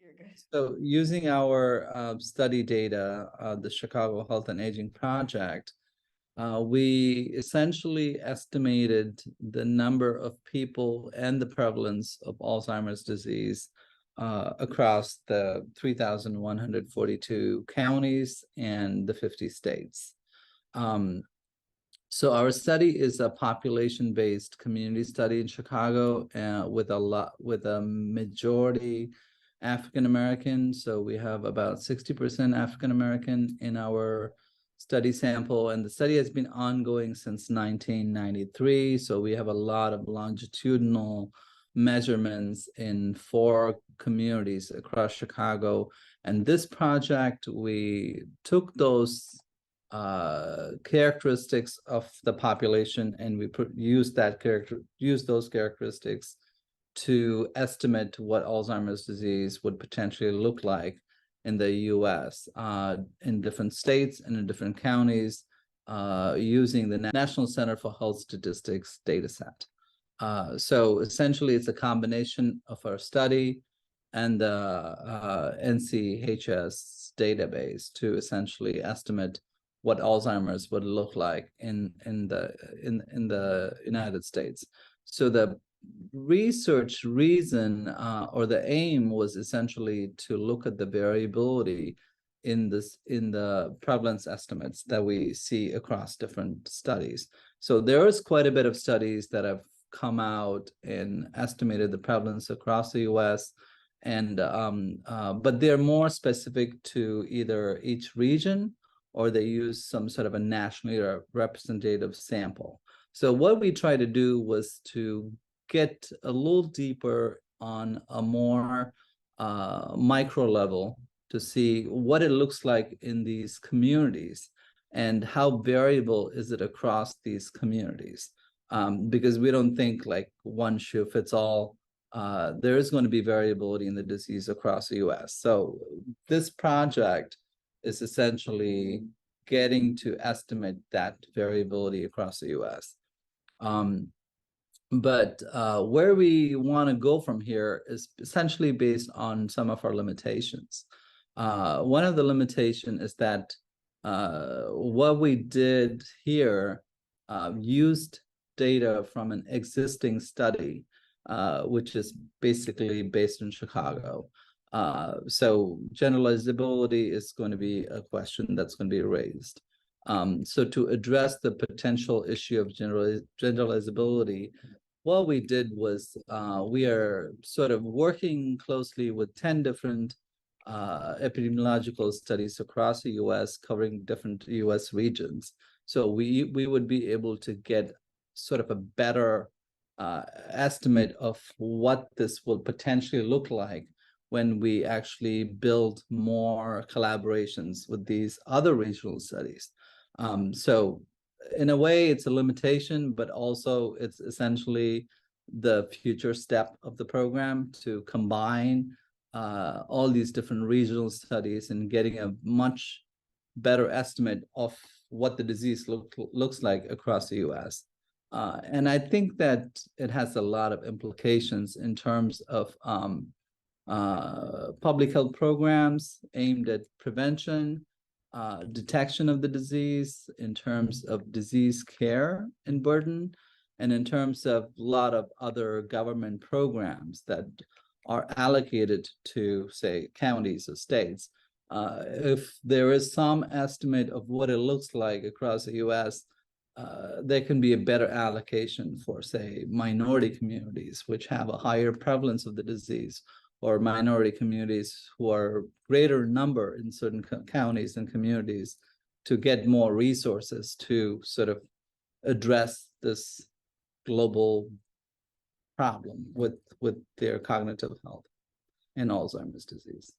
You're good. So using our study data, the Chicago Health and Aging Project, we essentially estimated the number of people and the prevalence of Alzheimer's disease across the 3,142 counties and the 50 states. So our study is a population-based community study in Chicago with a majority African American. So we have about 60% African American in our study sample, and the study has been ongoing since 1993. So we have a lot of longitudinal measurements in 4 communities across Chicago. And this project, we took those characteristics of the population, and we used those characteristics to estimate what Alzheimer's disease would potentially look like in the U.S. In different states and in different counties, using the National Center for Health Statistics dataset. So essentially, it's a combination of our study and the NCHS database to essentially estimate what Alzheimer's would look like in the United States. So the research reason or the aim was essentially to look at the variability in the prevalence estimates that we see across different studies. So there is quite a bit of studies that have come out and estimated the prevalence across the U.S. and but they're more specific to either each region, or they use some sort of a nationally representative sample. So what we tried to do was to get a little deeper on a more micro level to see what it looks like in these communities and how variable is it across these communities. Because we don't think like one shoe fits all. There is going to be variability in the disease across the US. So this project is essentially getting to estimate that variability across the US. But where we want to go from here is essentially based on some of our limitations. One of the limitations is that what we did here used data from an existing study, which is basically based in Chicago. So generalizability is going to be a question that's going to be raised. So to address the potential issue of generalizability, what we did was we are sort of working closely with 10 different epidemiological studies across the US covering different US regions. So we would be able to get sort of a better estimate of what this will potentially look like when we actually build more collaborations with these other regional studies. So in a way, it's a limitation, but also it's essentially the future step of the program to combine all these different regional studies and getting a much better estimate of what the disease looks like across the US. And I think that it has a lot of implications in terms of public health programs aimed at prevention, detection of the disease, in terms of disease care and burden, and in terms of a lot of other government programs that are allocated to, say, counties or states. If there is some estimate of what it looks like across the US, there can be a better allocation for, say, minority communities, which have a higher prevalence of the disease, or minority communities who are greater number in certain counties and communities, to get more resources to sort of address this global problem with their cognitive health and Alzheimer's disease.